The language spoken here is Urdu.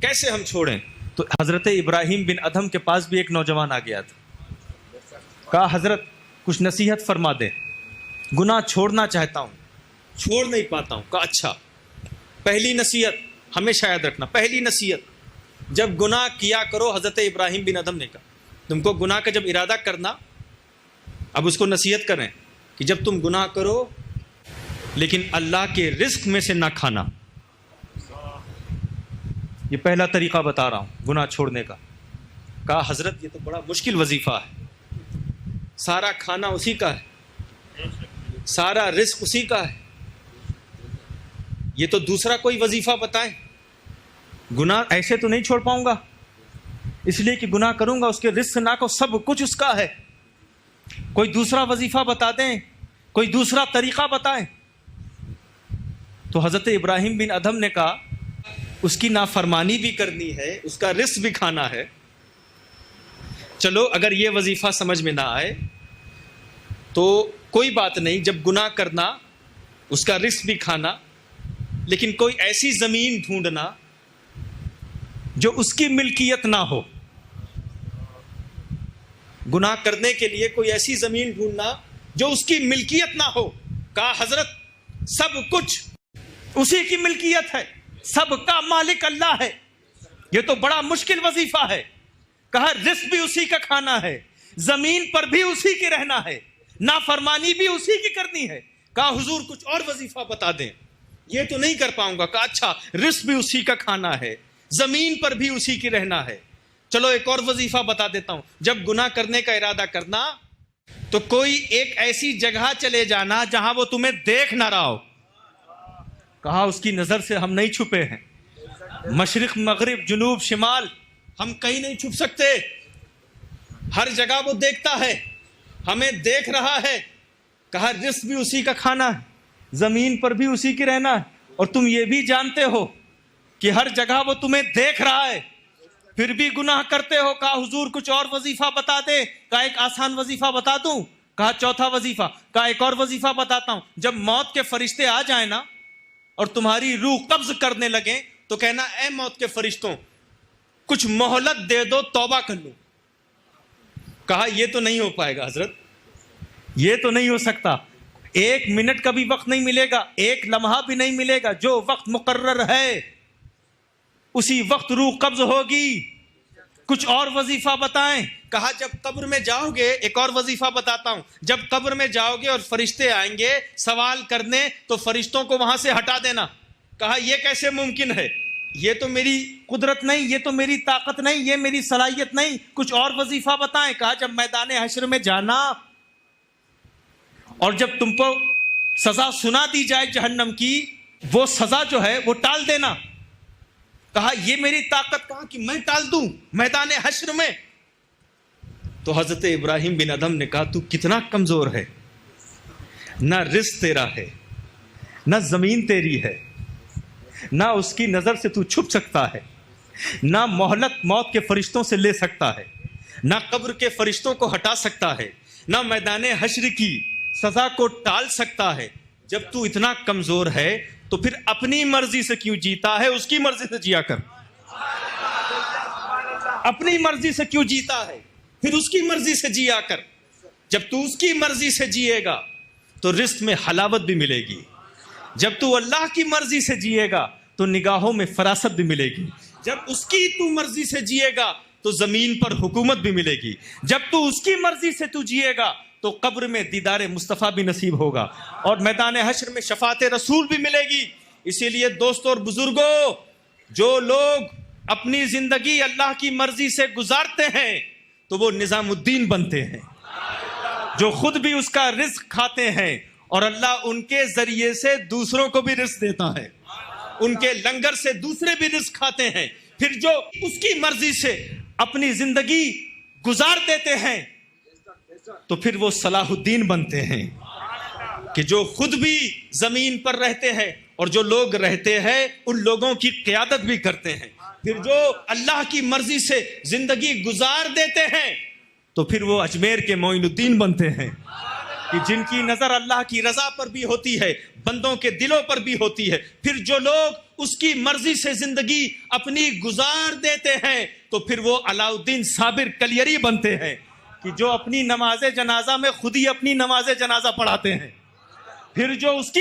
کیسے ہم چھوڑیں؟ تو حضرت ابراہیم بن ادھم کے پاس بھی ایک نوجوان آ گیا تھا، کہا حضرت کچھ نصیحت فرما دیں، گناہ چھوڑنا چاہتا ہوں، چھوڑ نہیں پاتا ہوں۔ کہا اچھا، پہلی نصیحت ہمیشہ یاد رکھنا، پہلی نصیحت جب گناہ کیا کرو، حضرت ابراہیم بن ادھم نے کہا تم کو گناہ کا جب ارادہ کرنا، اب اس کو نصیحت کریں کہ جب تم گناہ کرو لیکن اللہ کے رزق میں سے نہ کھانا۔ یہ پہلا طریقہ بتا رہا ہوں گناہ چھوڑنے کا۔ کہا حضرت یہ تو بڑا مشکل وظیفہ ہے، سارا کھانا اسی کا ہے، سارا رزق اسی کا ہے، یہ تو دوسرا کوئی وظیفہ بتائیں۔ گناہ ایسے تو نہیں چھوڑ پاؤں گا، اس لیے کہ گناہ کروں گا اس کے رزق نہ کو سب کچھ اس کا ہے، کوئی دوسرا وظیفہ بتا دیں، کوئی دوسرا طریقہ بتائیں۔ تو حضرت ابراہیم بن ادھم نے کہا اس کی نافرمانی بھی کرنی ہے، اس کا رزق بھی کھانا ہے، چلو اگر یہ وظیفہ سمجھ میں نہ آئے تو کوئی بات نہیں، جب گناہ کرنا اس کا رزق بھی کھانا، لیکن کوئی ایسی زمین ڈھونڈنا جو اس کی ملکیت نہ ہو۔ گناہ کرنے کے لیے کوئی ایسی زمین ڈھونڈنا جو اس کی ملکیت نہ ہو۔ کہا حضرت سب کچھ اسی کی ملکیت ہے، سب کا مالک اللہ ہے، یہ تو بڑا مشکل وظیفہ ہے۔ کہا رزق بھی اسی کا کھانا ہے، زمین پر بھی اسی کی رہنا ہے، نافرمانی بھی اسی کی کرنی ہے۔ کہا حضور کچھ اور وظیفہ بتا دیں، یہ تو نہیں کر پاؤں گا۔ کہا اچھا، رزق بھی اسی کا کھانا ہے، زمین پر بھی اسی کی رہنا ہے، چلو ایک اور وظیفہ بتا دیتا ہوں، جب گناہ کرنے کا ارادہ کرنا تو کوئی ایک ایسی جگہ چلے جانا جہاں وہ تمہیں دیکھ نہ رہا ہو۔ کہا اس کی نظر سے ہم نہیں چھپے ہیں، مشرق مغرب جنوب شمال ہم کہیں نہیں چھپ سکتے، ہر جگہ وہ دیکھتا ہے، ہمیں دیکھ رہا ہے۔ کہا رزق بھی اسی کا کھانا ہے، زمین پر بھی اسی کی رہنا ہے، اور تم یہ بھی جانتے ہو کہ ہر جگہ وہ تمہیں دیکھ رہا ہے، پھر بھی گناہ کرتے ہو۔ کہا حضور کچھ اور وظیفہ بتا دے۔ کہا ایک آسان وظیفہ بتا دوں؟ کہا چوتھا وظیفہ۔ کہا ایک اور وظیفہ بتاتا ہوں، جب موت کے فرشتے آ جائیں نا اور تمہاری روح قبض کرنے لگیں تو کہنا اے موت کے فرشتوں کچھ مہلت دے دو، توبہ کر لوں۔ کہا یہ تو نہیں ہو پائے گا حضرت، یہ تو نہیں ہو سکتا، ایک منٹ کا بھی وقت نہیں ملے گا، ایک لمحہ بھی نہیں ملے گا، جو وقت مقرر ہے اسی وقت روح قبض ہوگی۔ کچھ اور وظیفہ بتائیں؟ کہا جب قبر میں جاؤ گے، ایک اور وظیفہ بتاتا ہوں، جب قبر میں جاؤ گے اور فرشتے آئیں گے سوال کرنے تو فرشتوں کو وہاں سے ہٹا دینا۔ کہا یہ کیسے ممکن ہے، یہ تو میری قدرت نہیں، یہ تو میری طاقت نہیں، یہ میری صلاحیت نہیں، کچھ اور وظیفہ بتائیں۔ کہا جب میدان حشر میں جانا اور جب تم کو سزا سنا دی جائے جہنم کی، وہ سزا جو ہے وہ ٹال دینا۔ کہا یہ میری طاقت کہاں کہ میں ٹال دوں میدان حشر میں؟ تو حضرت ابراہیم بن ادھم نے کہا تو کتنا کمزور ہے، نہ رزق تیرا ہے، نہ زمین تیری ہے، نہ اس کی نظر سے تو چھپ سکتا ہے، نہ مہلت موت کے فرشتوں سے لے سکتا ہے، نہ قبر کے فرشتوں کو ہٹا سکتا ہے، نہ میدان حشر کی سزا کو ٹال سکتا ہے۔ جب تو اتنا کمزور ہے تو پھر اپنی مرضی سے کیوں جیتا ہے؟ اس کی مرضی سے جیا کر، اپنی مرضی سے کیوں جیتا ہے؟ پھر اس کی مرضی سے جیا کر۔ جب تو اس کی مرضی سے جیے گا تو رزق میں حلاوت بھی ملے گی، جب تو اللہ کی مرضی سے جیے گا تو نگاہوں میں فراست بھی ملے گی، جب اس کی تو مرضی سے جیے گا تو زمین پر حکومت بھی ملے گی، جب تو اس کی مرضی سے تو جیے گا تو قبر میں دیدار مصطفیٰ بھی نصیب ہوگا، اور میدان حشر میں شفاعت رسول بھی ملے گی۔ اسی لیے دوستوں اور بزرگوں، جو لوگ اپنی زندگی اللہ کی مرضی سے گزارتے ہیں تو وہ نظام الدین بنتے ہیں، جو خود بھی اس کا رزق کھاتے ہیں اور اللہ ان کے ذریعے سے دوسروں کو بھی رزق دیتا ہے، ان کے لنگر سے دوسرے بھی رزق کھاتے ہیں۔ پھر جو اس کی مرضی سے اپنی زندگی گزار دیتے ہیں تو پھر وہ صلاح الدین بنتے ہیں، کہ جو خود بھی زمین پر رہتے ہیں اور جو لوگ رہتے ہیں ان لوگوں کی قیادت بھی کرتے ہیں۔ پھر جو اللہ کی مرضی سے زندگی گزار دیتے ہیں تو پھر وہ اجمیر کے معین الدین بنتے ہیں، کہ جن کی نظر اللہ کی رضا پر بھی ہوتی ہے، بندوں کے دلوں پر بھی ہوتی ہے۔ پھر جو لوگ اس کی مرضی سے زندگی اپنی گزار دیتے ہیں تو پھر وہ علاء الدین صابر کلیری بنتے ہیں کہ جو اپنی نماز جنازہ میں خود ہی اپنی نماز جنازہ پڑھاتے ہیں، پھر جو اس کی